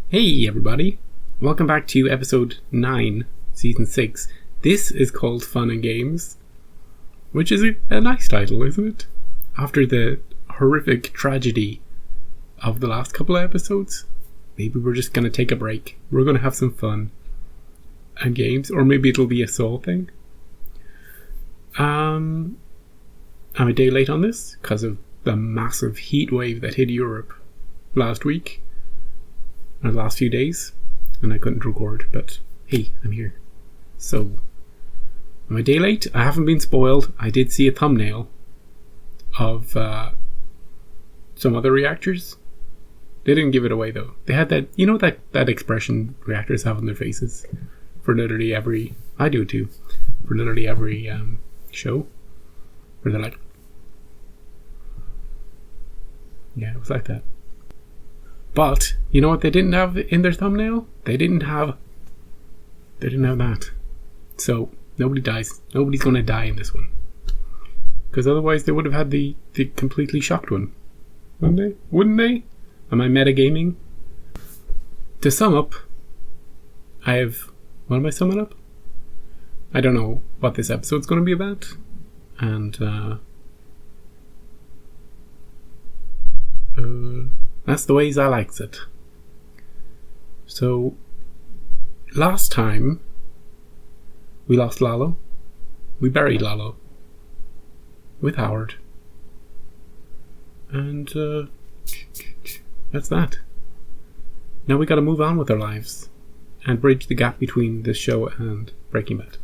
Hey everybody, welcome back to episode 9, season 6. This is called Fun and Games, which is a nice title, isn't it? After the horrific tragedy of the last couple of episodes, maybe we're just going to take a break. We're going to have some fun and games, or maybe it'll be a Saul thing. I'm a day late on this because of the massive heat wave that hit Europe last week. The last few days, and I couldn't record, but hey, I'm here. So, I'm a day late. I haven't been spoiled. I did see a thumbnail of some other reactors. They didn't give it away though. They had that, you know, that expression reactors have on their faces for literally every, I do it too, for literally every show, where they're like, yeah, it was like that. But, you know what they didn't have in their thumbnail? They didn't have that. So, nobody dies. Nobody's going to die in this one. Because otherwise they would have had the completely shocked one. Wouldn't they? Am I metagaming? To sum up, what am I summing up? I don't know what this episode's going to be about. And, that's the ways I likes it. So, last time, we lost Lalo. We buried Lalo. With Howard. And, that's that. Now we gotta move on with our lives. And bridge the gap between this show and Breaking Bad.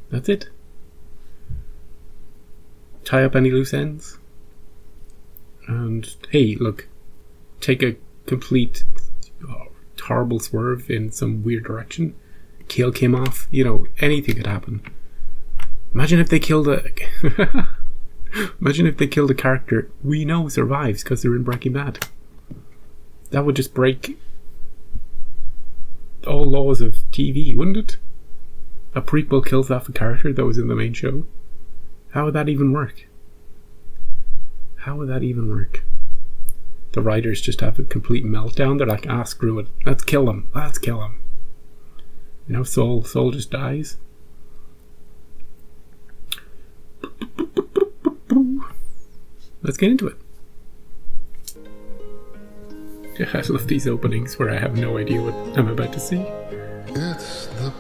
That's it. Tie up any loose ends. And hey, look, take a complete horrible swerve in some weird direction, kill Kim off, you know, anything could happen. Imagine if they killed a character we know survives because they're in Breaking Bad. That would just break all laws of TV, wouldn't it? A prequel kills off a character that was in the main show. How would that even work? How would that even work? The writers just have a complete meltdown. They're like, screw it. Let's kill him. You know, Saul just dies. Let's get into it. Yeah, I love these openings where I have no idea what I'm about to see. It's the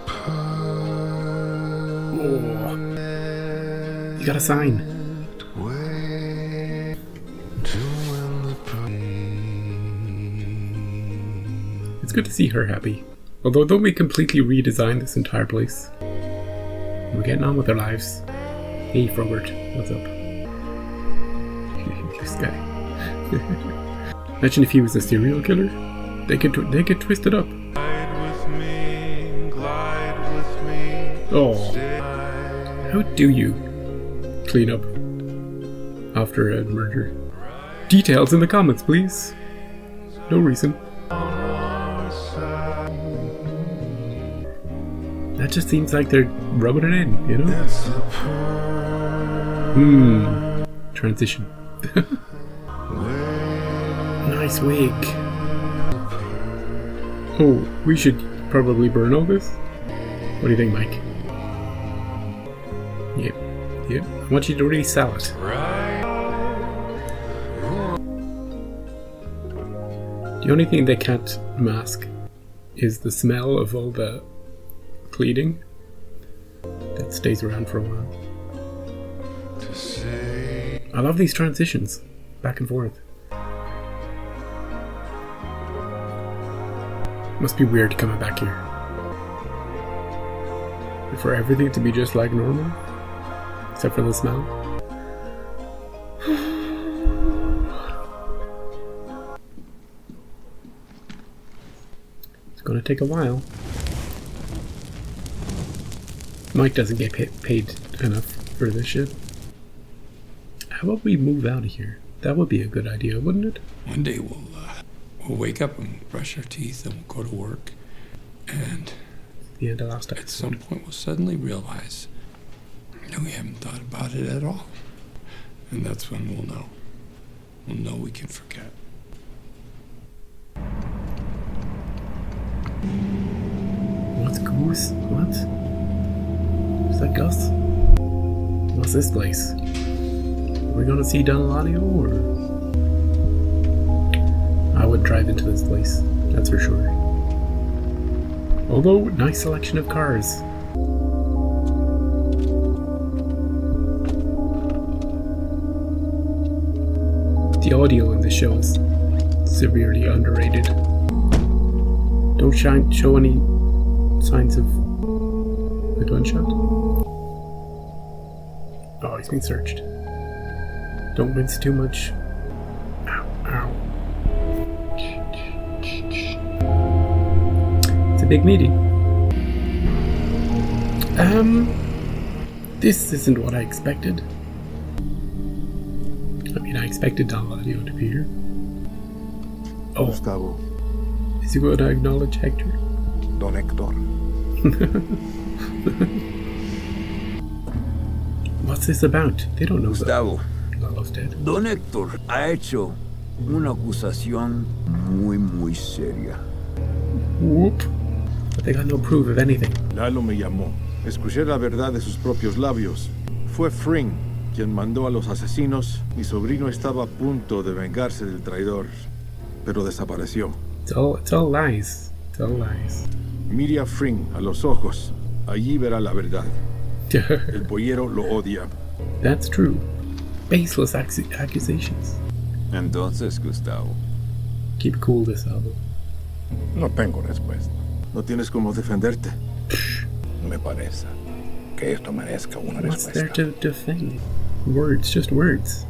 Oh, you got a sign. It's good to see her happy. Although don't we completely redesign this entire place? We're getting on with our lives. Hey Frogert, what's up? This guy. Imagine if he was a serial killer. They could twist it up. Oh, how do you clean up after a murder? Details in the comments, please. No reason. That just seems like they're rubbing it in, you know? Transition. Nice wig. Oh, we should probably burn all this. What do you think, Mike? Yep. I want you to really sell it. The only thing they can't mask is the smell of all the cleaning that stays around for a while. I love these transitions back and forth. Must be weird coming back here. And for everything to be just like normal, except for the smell. It's gonna take a while. Mike doesn't get paid enough for this shit. How about we move out of here? That would be a good idea, wouldn't it? One day we'll wake up and brush our teeth and we'll go to work, and The end of last episode. At some point we'll suddenly realize that we haven't thought about it at all. And that's when we'll know. We'll know we can forget. What's Goose? What? Is that Gus? What's this place? Are we gonna see Donaladio, or? I would drive into this place, that's for sure. Although, nice selection of cars. The audio in this show is severely underrated. Don't show any signs of a gunshot. Oh, he's being searched. Don't mince too much. Ow, ow. It's a big meeting. This isn't what I expected. I mean, I expected Donaladio to be here. Oh, Gustavo. is he going to acknowledge Hector? Don Hector. What's this about? They don't know Gustavo, that Lalo's dead. Don Héctor ha hecho una acusación muy seria. Whoop. But they got no proof of anything. Lalo me llamó. Escuché la verdad de sus propios labios. Fue Fring quien mandó a los asesinos. Mi sobrino estaba a punto de vengarse del traidor, pero desapareció. It's all lies. It's all lies. Mire a Fring a los ojos. Allí verá la verdad. El pollero lo odia. That's true. Baseless accusations. Entonces, Gustavo, Keep it cool, this album. No tengo respuesta. No tienes cómo defenderte. Me parece que esto merezca una What's there respuesta. to defend? Words, just words.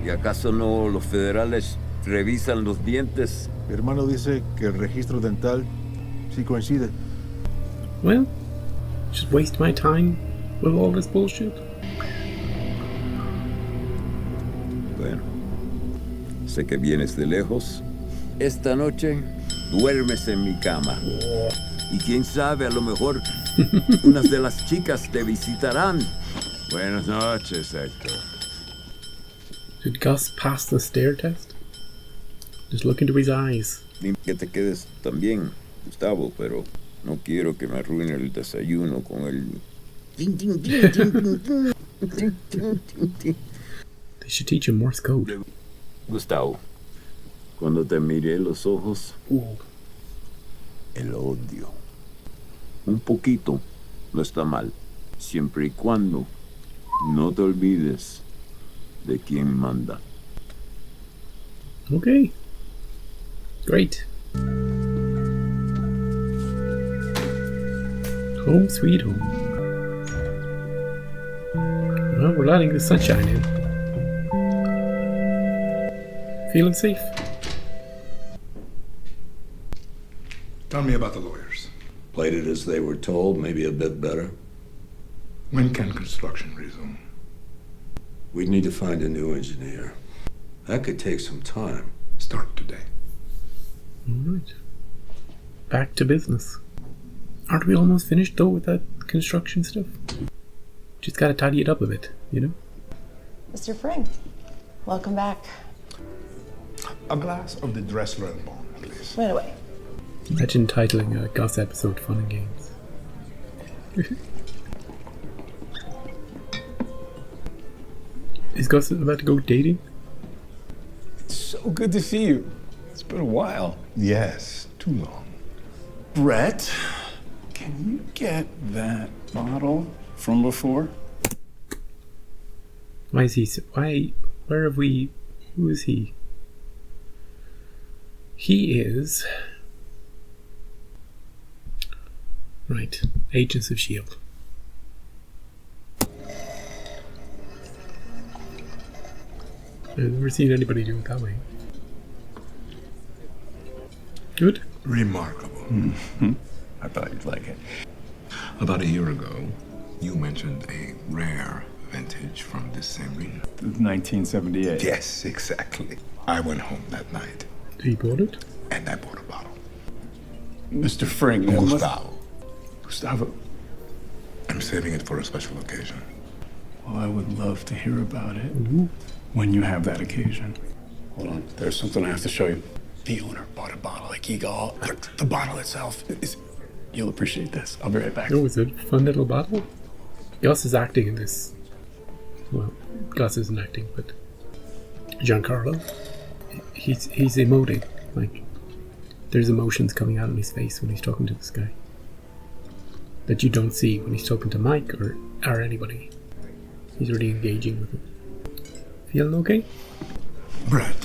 ¿y acaso no los federales revisan los dientes? Mi hermano dice que el registro dental sí coincide. Well, just waste my time with all this bullshit. Bueno, sé que vienes de lejos. Esta noche duermes en mi cama. Y quién sabe, a lo mejor unas de las chicas te visitarán. Buenas noches, Héctor. Did Gus pass the stare test? Just look into his eyes. Que te quedes también, Gustavo, pero no quiero que me arruine el desayuno con el... They should teach him Morse code. Gustavo, cuando te miré los ojos, Ooh. el odio. Un poquito no está mal, siempre y cuando no te olvides de quién manda. Okay. Great. Home sweet home. Well, we're letting the sunshine in. Feeling safe? Tell me about the lawyers. Played it as they were told, maybe a bit better. When can construction resume? We'd need to find a new engineer. That could take some time. Start today. Alright. Back to business. Aren't we almost finished though with that construction stuff? Just gotta tidy it up a bit, you know? Mr. Fring, welcome back. A glass of the Dressler and Bond, please. Right away. Imagine titling a Gus episode Fun and Games. Is Gus about to go dating? So good to see you. It's been a while. Yes, too long. Brett, can you get that bottle from before? Why is he... Where have we... Who is he? He is... Right. Agents of S.H.I.E.L.D. I've never seen anybody do it that way. Good? Remarkable. I thought you'd like it. About a year ago, you mentioned a rare vintage from this same region. 1978. Yes, exactly. I went home that night, He bought it? and I bought a bottle. Mr. Fring. that must- Gustavo. Gustavo. I'm saving it for a special occasion. Well, I would love to hear about it when you have that occasion. Hold on. There's something I have to show you. The owner bought a bottle like Eagle. The bottle itself is... You'll appreciate this. I'll be right back. Oh, is it a fun little bottle? Gus is acting in this. Well, Gus isn't acting, but Giancarlo, he's emoting. Like, there's emotions coming out on his face when he's talking to this guy that you don't see when he's talking to Mike or anybody. He's really engaging with him. Feeling okay? Brad,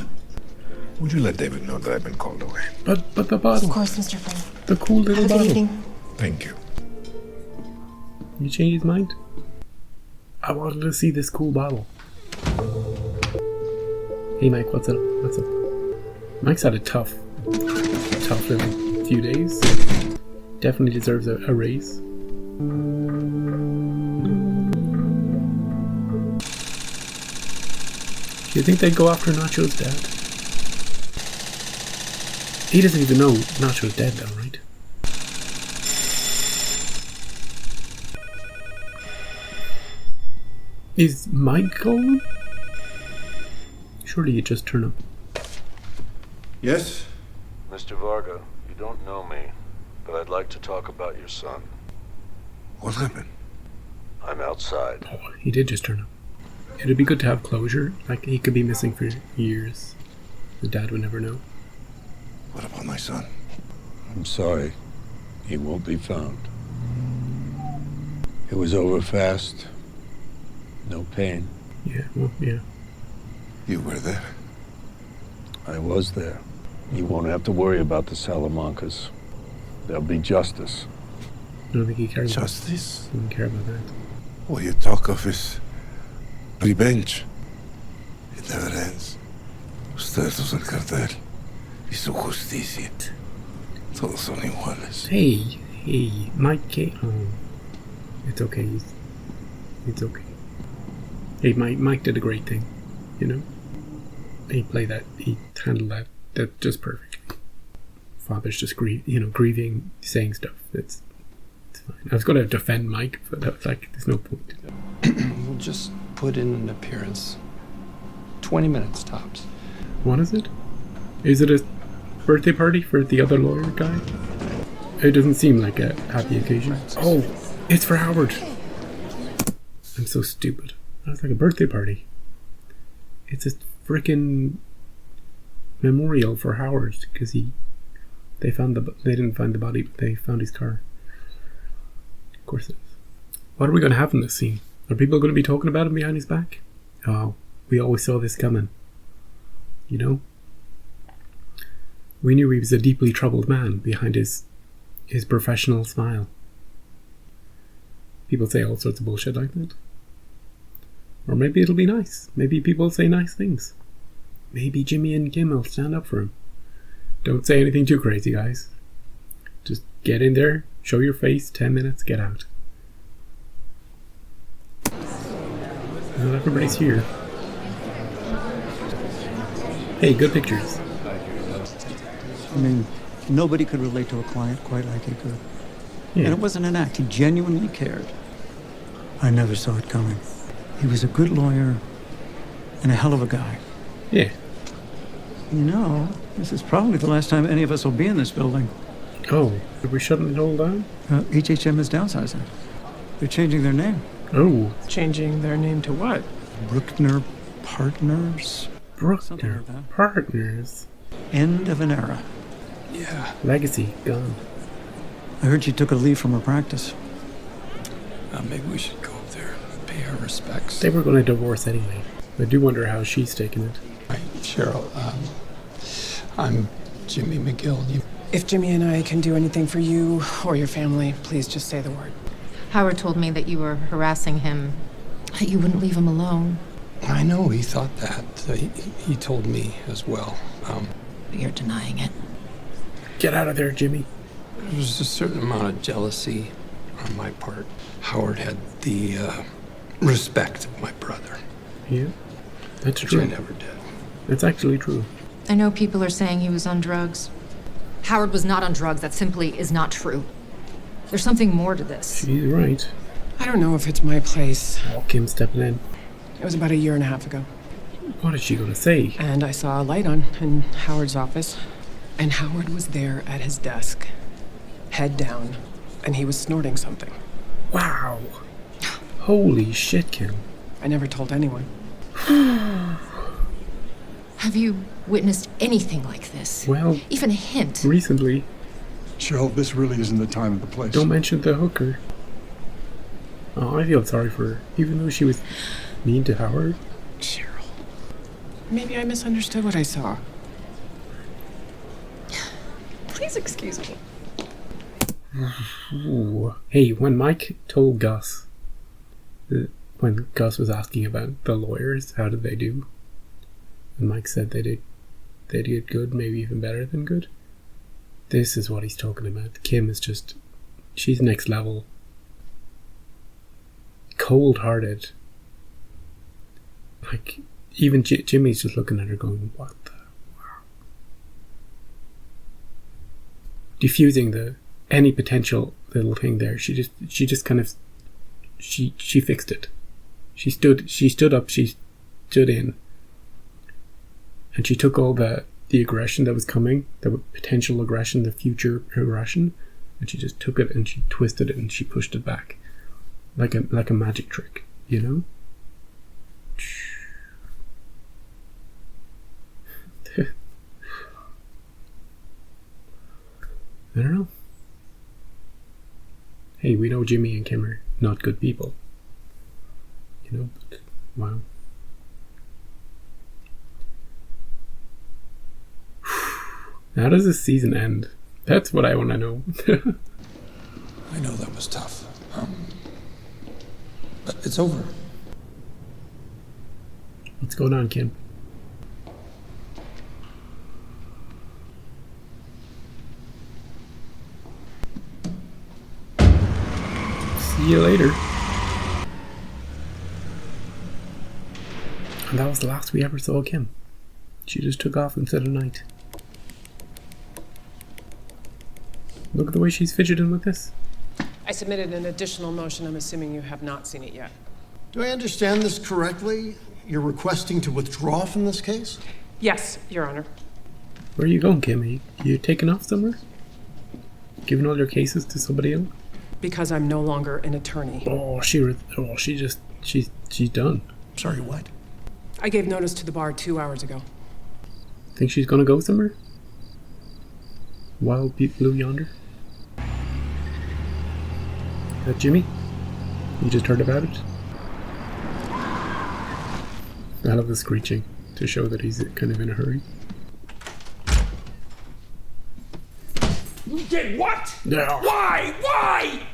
would you let David know that I've been called away? But the bottle. Of course, Mr. Frank. The cool little Have a good bottle. evening. Thank you. You changed his mind? I wanted to see this cool bottle. Hey Mike, what's up? What's up? Mike's had a tough little few days. Definitely deserves a raise. Do you think they'd go after Nacho's dad? He doesn't even know Nacho's dead though, right? Is Mike calling? Surely you just turn up. Yes? Mr. Varga, you don't know me, but I'd like to talk about your son. What happened? I'm outside. Oh, he did just turn up. It'd be good to have closure. Like, he could be missing for years. The dad would never know. What about my son? I'm sorry. He won't be found. It was over fast. No pain. Yeah, well, yeah. You were there. I was there. You won't have to worry about the Salamancas. There'll be justice. I don't think he cares Justice? He doesn't care about that. What you talk of is revenge. It never ends. Ustedes los del cartel y su justicia. Todos son iguales. Hey, Mike K. Oh, it's okay. It's okay. Hey, Mike did a great thing, you know? He played that, he handled that just perfectly. Father's just grieving, saying stuff. It's fine. I was going to defend Mike, but I was like, there's no point. We'll just put in an appearance. 20 minutes tops. What is it? Is it a birthday party for the other lawyer guy? It doesn't seem like a happy occasion. Oh, it's for Howard. I'm so stupid. That's like a birthday party. It's a freaking memorial for Howard because they didn't find the body, but they found his car. Of course it is. What are we going to have in this scene? Are people going to be talking about him behind his back? Oh, we always saw this coming. You know? We knew he was a deeply troubled man behind his professional smile. People say all sorts of bullshit like that. Or maybe it'll be nice. Maybe people say nice things. Maybe Jimmy and Kim will stand up for him. Don't say anything too crazy, guys. Just get in there, show your face, 10 minutes, get out. Not everybody's here. Hey, good pictures. I mean, nobody could relate to a client quite like he could. Yeah. And it wasn't an act. He genuinely cared. I never saw it coming. He was a good lawyer and a hell of a guy. Yeah. You know, this is probably the last time any of us will be in this building. Oh, are we shutting it all down? HHM is downsizing. They're changing their name. Oh. Changing their name to what? Bruckner Partners? Something Bruckner like that. Partners. End of an era. Yeah. Legacy gone. I heard she took a leave from her practice. Maybe we should go up there and pay our respects. They were going to divorce anyway. I do wonder how she's taking it. Right, Cheryl, I'm Jimmy McGill. If Jimmy and I can do anything for you or your family, please just say the word. Howard told me that you were harassing him, that you wouldn't leave him alone. I know he thought that. He told me as well. But you're denying it. Get out of there, Jimmy. There was a certain amount of jealousy on my part. Howard had the respect of my brother. Yeah, that's which true. I never did. That's actually true. I know people are saying he was on drugs. Howard was not on drugs. That simply is not true. There's something more to this. She's right. I don't know if it's my place. Oh, Kim stepping in. It was about 1.5 years ago. What is she going to say? And I saw a light on in Howard's office. And Howard was there at his desk, head down, and he was snorting something. Wow. Holy shit, Kim. I never told anyone. Have you witnessed anything like this? Well, even a hint? Recently. Cheryl, this really isn't the time or the place. Don't mention the hooker. Oh, I feel sorry for her, even though she was mean to Howard. Cheryl. Maybe I misunderstood what I saw. Please excuse me. Ooh. Hey, when Mike told Gus, when Gus was asking about the lawyers, how did they do? And Mike said they did good, maybe even better than good. This is what he's talking about. Kim is just, she's next level. Cold-hearted. Like, even Jimmy's just looking at her going, what the wow. Diffusing any potential little thing there. She just kind of, she fixed it. She stood up, she stood in. And she took all the aggression that was coming, the potential aggression, the future aggression, and she just took it and she twisted it and she pushed it back. Like a magic trick, you know? I don't know. Hey, we know Jimmy and Kim are not good people. You know, but wow. How does this season end? That's what I want to know. I know that was tough. But it's over. What's going on, Kim? See you later. And that was the last we ever saw of Kim. She just took off and said a night. Look at the way she's fidgeting with this. I submitted an additional motion. I'm assuming you have not seen it yet. Do I understand this correctly? You're requesting to withdraw from this case? Yes, Your Honor. Where are you going, Kim? You taking off somewhere? Giving all your cases to somebody else? Because I'm no longer an attorney. She's done. Sorry, what? I gave notice to the bar 2 hours ago. Think she's gonna go somewhere? Wild Blue Yonder? Is that Jimmy? You just heard about it? I love the screeching to show that he's kind of in a hurry. You did what? Yeah. Why? Why?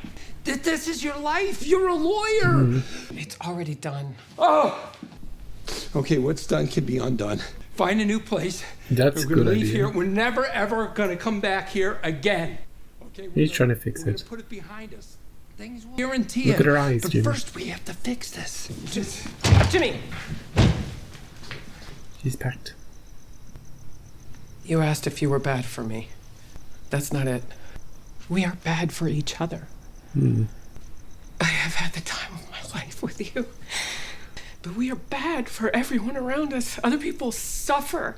This is your life. You're a lawyer. Mm-hmm. It's already done. Oh! Okay, what's done can be undone. Find a new place. That's a We're good gonna leave idea. here. We're never ever gonna come back here again. Okay, He's trying to fix it. put it behind us. Things will guarantee Look it. at her eyes, But Jimmy. first we have to fix this. Just Jimmy! She's packed. You asked if you were bad for me. That's not it. We are bad for each other. I have had the time of my life with you. But we are bad for everyone around us. Other people suffer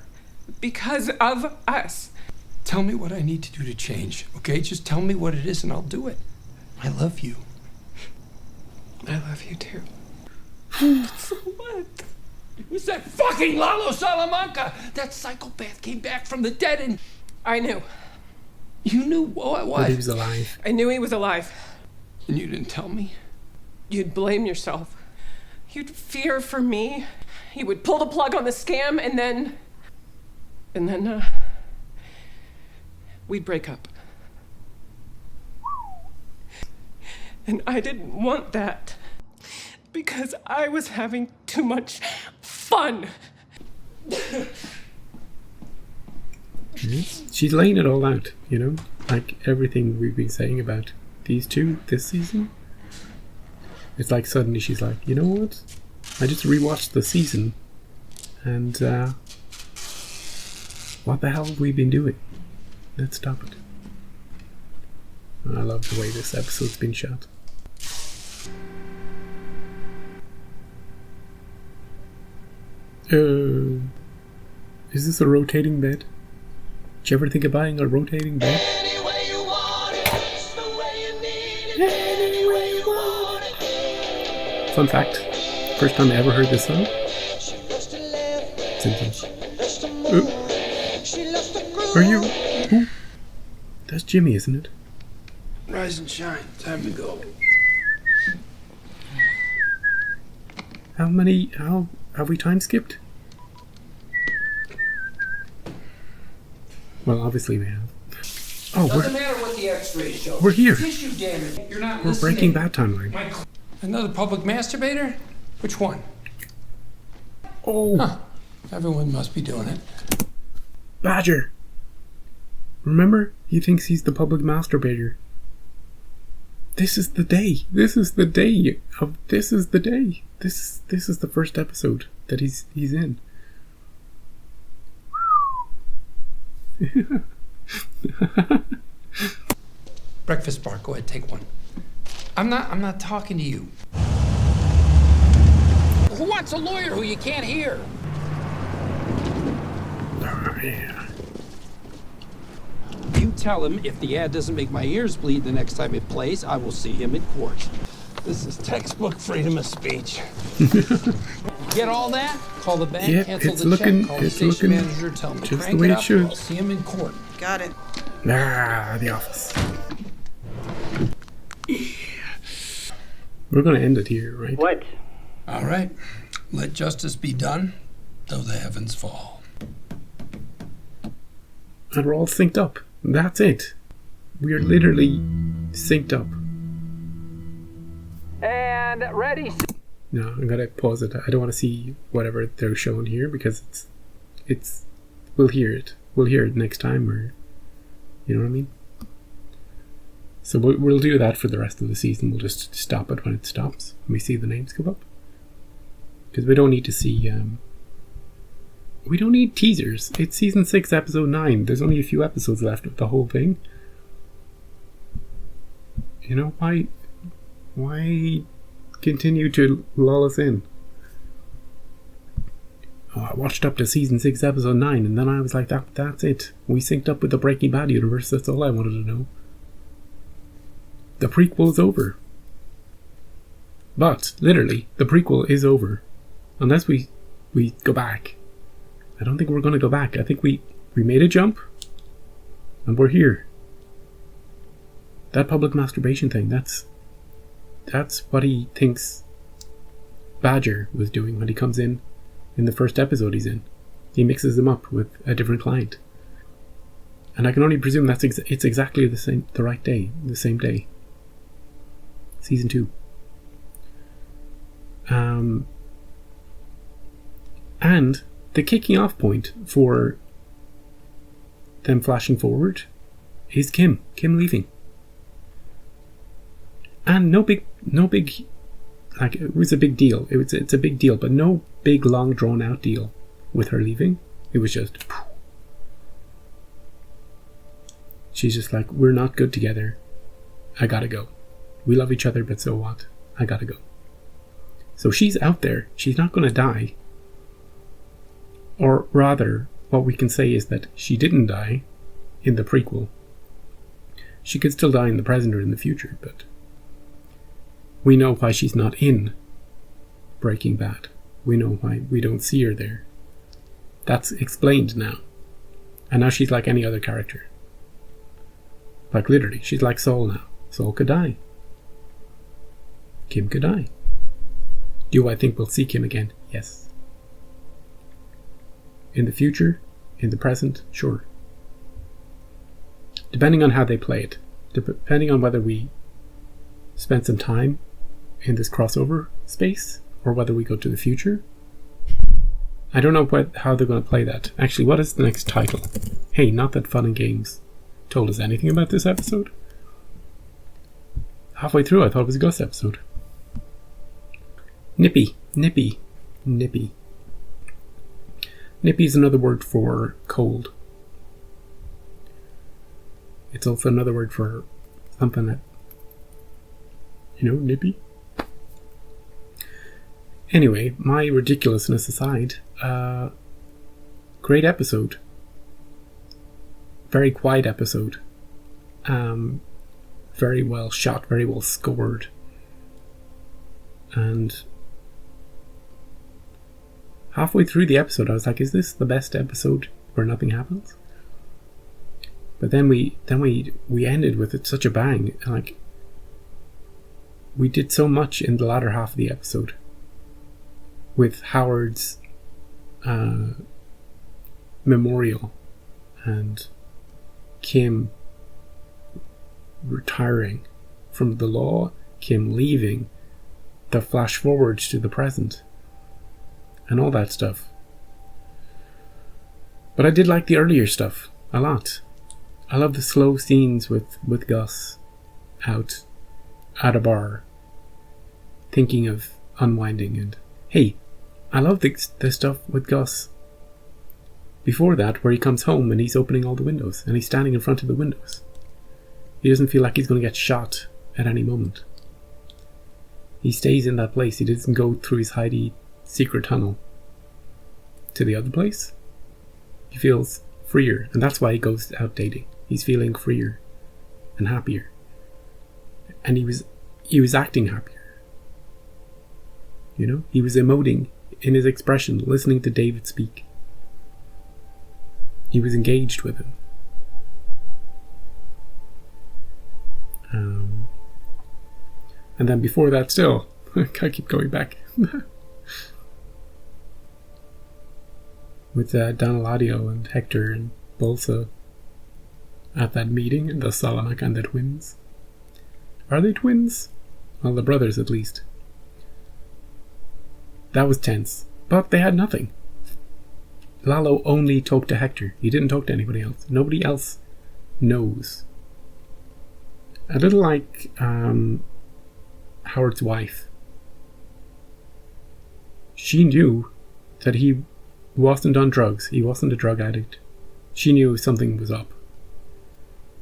because of us. Tell me what I need to do to change, okay? Just tell me what it is and I'll do it. I love you. I love you too. so what? It was that fucking Lalo Salamanca. That psychopath came back from the dead and I knew. You knew what? That he was alive. I knew he was alive. And you didn't tell me? You'd blame yourself. You'd fear for me. You would pull the plug on the scam and then we'd break up. And I didn't want that because I was having too much fun. She's laying it all out, you know? Like everything we've been saying about these two this season. It's like suddenly she's like, you know what? I just rewatched the season and what the hell have we been doing? Let's stop it. And I love the way this episode's been shot. Is this a rotating bed? Did you ever think of buying a rotating bed? Fun fact, first time I ever heard this song, Simpsons. Are you? Ooh. That's Jimmy, isn't it? Rise and shine. Time to go. How have we time skipped? Well, obviously we have. Oh, Doesn't matter what the X-rays show. We're here. Tissue damage. You're not We're listening. Breaking Bad timeline. Another public masturbator? Which one? Oh. Huh. Everyone must be doing it. Badger. Remember? He thinks he's the public masturbator. This is the day. This is the day of. This is the day. This is the first episode that he's in. Breakfast bar. Go ahead, take one. I'm not talking to you. Who wants a lawyer who you can't hear? Oh, yeah. You tell him if the ad doesn't make my ears bleed the next time it plays, I will see him in court. This is textbook freedom of speech. Get all that? Call the bank, Yep, cancel it's the looking- check, call the it's station looking manager, tell him to just crank the way it it up, should. I'll see him in court. Got it. The Office. We're gonna end it here, right? What? All right. Let justice be done, though the heavens fall. And we're all synced up. That's it. We are literally synced up. And ready. No, I'm gonna pause it. I don't want to see whatever they're showing here because it's. We'll hear it. We'll hear it next time, or you know what I mean. So we'll do that for the rest of the season. We'll just stop it when it stops. When we see the names come up, because we don't need to see. We don't need teasers. It's season 6, episode 9. There's only a few episodes left of the whole thing. You know, why continue to lull us in? Oh, I watched up to season 6, episode 9, and then I was like, that's it. We synced up with the Breaking Bad universe. That's all I wanted to know. The prequel is over. But, literally, the prequel is over. Unless we go back. I don't think we're going to go back. I think we made a jump, and we're here. That public masturbation thing, that's what he thinks Badger was doing when he comes in the first episode he's in. He mixes them up with a different client. And I can only presume it's exactly the same day. Season 2. And the kicking off point for them flashing forward is Kim leaving. And no big, like, it was a big deal. It's a big deal, but no big, long, drawn out deal with her leaving. It was just, she's just like, we're not good together. I gotta go. We love each other, but so what? I gotta go. So she's out there. She's not gonna die. Or rather, what we can say is that she didn't die in the prequel. She could still die in the present or in the future, but we know why she's not in Breaking Bad. We know why we don't see her there. That's explained now. And now she's like any other character. Like literally, she's like Saul now. Saul could die. Kim could die. Do I think we'll see Kim again? Yes. In the future, in the present, sure. Depending on how they play it. Depending on whether we spend some time in this crossover space or whether we go to the future. I don't know how they're going to play that. Actually, what is the next title? Hey, not that Fun and Games told us anything about this episode. Halfway through, I thought it was a Gus episode. Nippy. Nippy is another word for cold. It's also another word for something that, nippy. Anyway, my ridiculousness aside, great episode. very quiet episode. Very well shot, very well scored. And halfway through the episode, I was like, is this the best episode where nothing happens? But then we ended with it such a bang. Like, we did so much in the latter half of the episode with Howard's memorial and Kim retiring from the law, Kim leaving, the flash forwards to the present, and all that stuff. But I did like the earlier stuff a lot. I love the slow scenes with Gus out at a bar, thinking of unwinding. And hey, I love the stuff with Gus before that, where he comes home and he's opening all the windows and he's standing in front of the windows. He doesn't feel like he's going to get shot at any moment. He stays in that place. He doesn't go through his hidey secret tunnel to the other place. He feels freer, and that's why he goes out dating. He's feeling freer and happier. And he was acting happier. You know, he was emoting in his expression, listening to David speak. He was engaged with him. And then before that still, I keep going back. With Don Eladio and Hector and Bolsa at that meeting, and the Salamanca and the twins. Are they twins? Well, the brothers at least. That was tense. But they had nothing. Lalo only talked to Hector. He didn't talk to anybody else. Nobody else knows. A little like Howard's wife. She knew that he wasn't on drugs. He wasn't a drug addict. She knew something was up.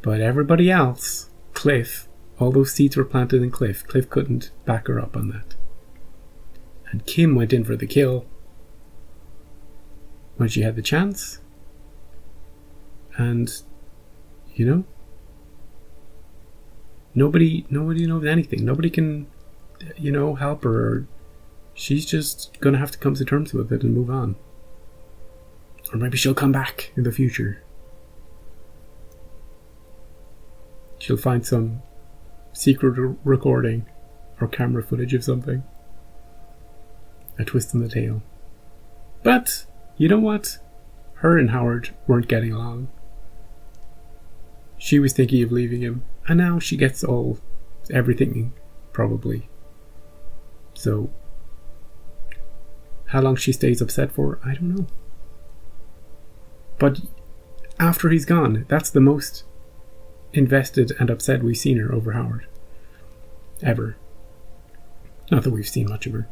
But everybody else, Cliff, all those seeds were planted in Cliff. Cliff couldn't back her up on that. And Kim went in for the kill when she had the chance. And, you know, nobody knows anything. Nobody can, you know, help her. Or she's just gonna have to come to terms with it and move on. Or maybe she'll come back in the future. She'll find some secret recording or camera footage of something. A twist in the tale. But, you know what? Her and Howard weren't getting along. She was thinking of leaving him, and now she gets everything, probably. So, how long she stays upset for, I don't know. But after he's gone, that's the most invested and upset we've seen her over Howard. Ever. Not that we've seen much of her.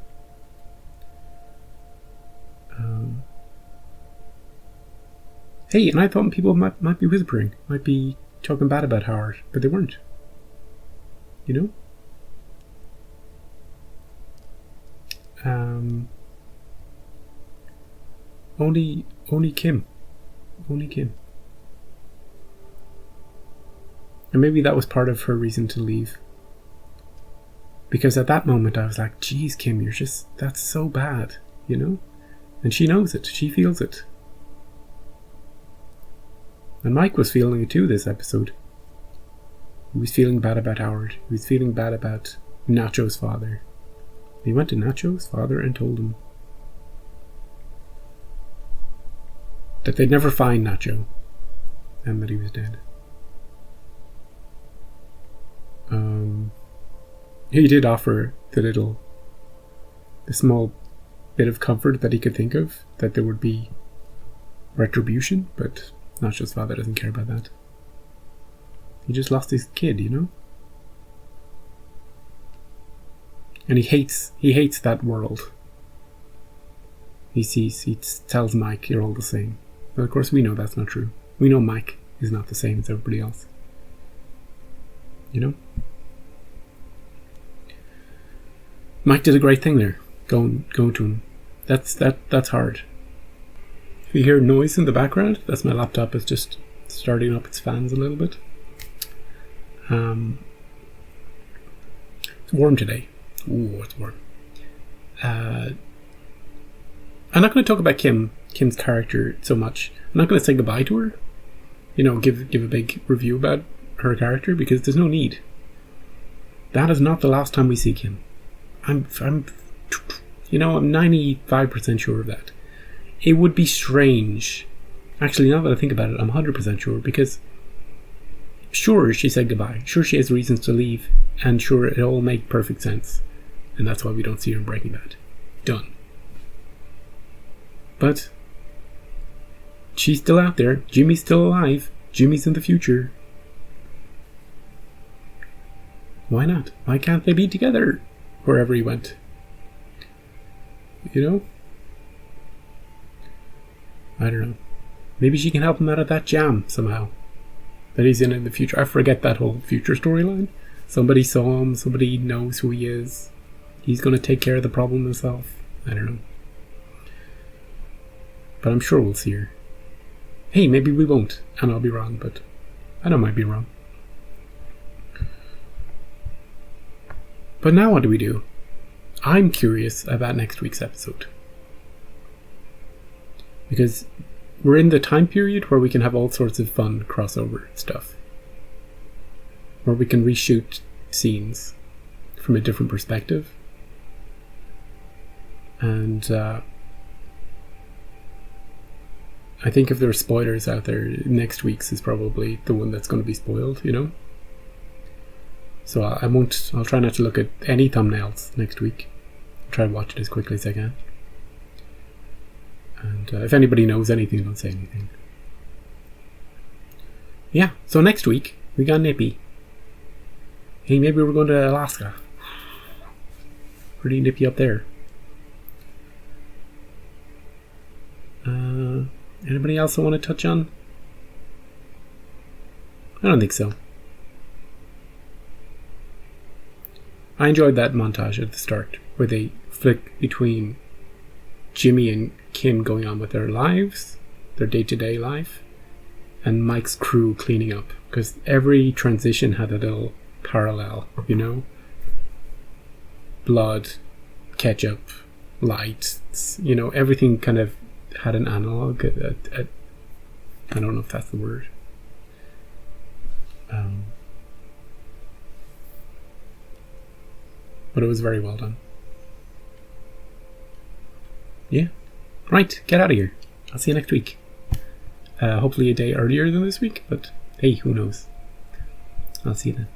Hey, and I thought people might be whispering, might be talking bad about Howard, but they weren't. You know? Only Kim. Only Kim. And maybe that was part of her reason to leave. Because at that moment I was like, geez, Kim, that's so bad, you know? And she knows it. She feels it. And Mike was feeling it too this episode. He was feeling bad about Howard. He was feeling bad about Nacho's father. He went to Nacho's father and told him that they'd never find Nacho and that he was dead. He did offer the small bit of comfort that he could think of, that there would be retribution, but Nacho's father doesn't care about that. He just lost his kid, you know? And he hates that world. He tells Mike, you're all the same. But of course we know that's not true. We know Mike is not the same as everybody else. You know? Mike did a great thing there, going to him. That's hard. If you hear noise in the background, that's my laptop. It's just starting up its fans a little bit. It's warm today. Ooh, it's warm. I'm not going to talk about Kim's character so much. I'm not going to say goodbye to her. You know, give a big review about her character, because there's no need. That is not the last time we see Kim. I'm 95% sure of that. It would be strange. Actually, now that I think about it, I'm 100% sure, because sure, she said goodbye. Sure, she has reasons to leave, and sure, it all makes perfect sense. And that's why we don't see her in Breaking Bad. Done. But she's still out there. Jimmy's still alive. Jimmy's in the future. Why not? Why can't they be together wherever he went? You know? I don't know. Maybe she can help him out of that jam somehow that he's in the future. I forget that whole future storyline. Somebody saw him. Somebody knows who he is. He's going to take care of the problem himself. I don't know. But I'm sure we'll see her. Hey, maybe we won't, and I'll be wrong, but I know I might be wrong. But now what do we do? I'm curious about next week's episode. Because we're in the time period where we can have all sorts of fun crossover stuff. Where we can reshoot scenes from a different perspective. And I think if there are spoilers out there, next week's is probably the one that's going to be spoiled, you know? So I'll try not to look at any thumbnails next week. I'll try to watch it as quickly as I can. And if anybody knows anything, don't say anything. Yeah, so next week, we got Nippy. Hey, maybe we're going to Alaska. Pretty nippy up there. Anybody else I want to touch on? I don't think so. I enjoyed that montage at the start where they flick between Jimmy and Kim going on with their lives, their day-to-day life, and Mike's crew cleaning up, because every transition had a little parallel, you know? Blood, ketchup, lights, you know, everything kind of had an analog. I don't know if that's the word. But it was very well done. Yeah. Right, get out of here. I'll see you next week. Hopefully a day earlier than this week, but hey, who knows? I'll see you then.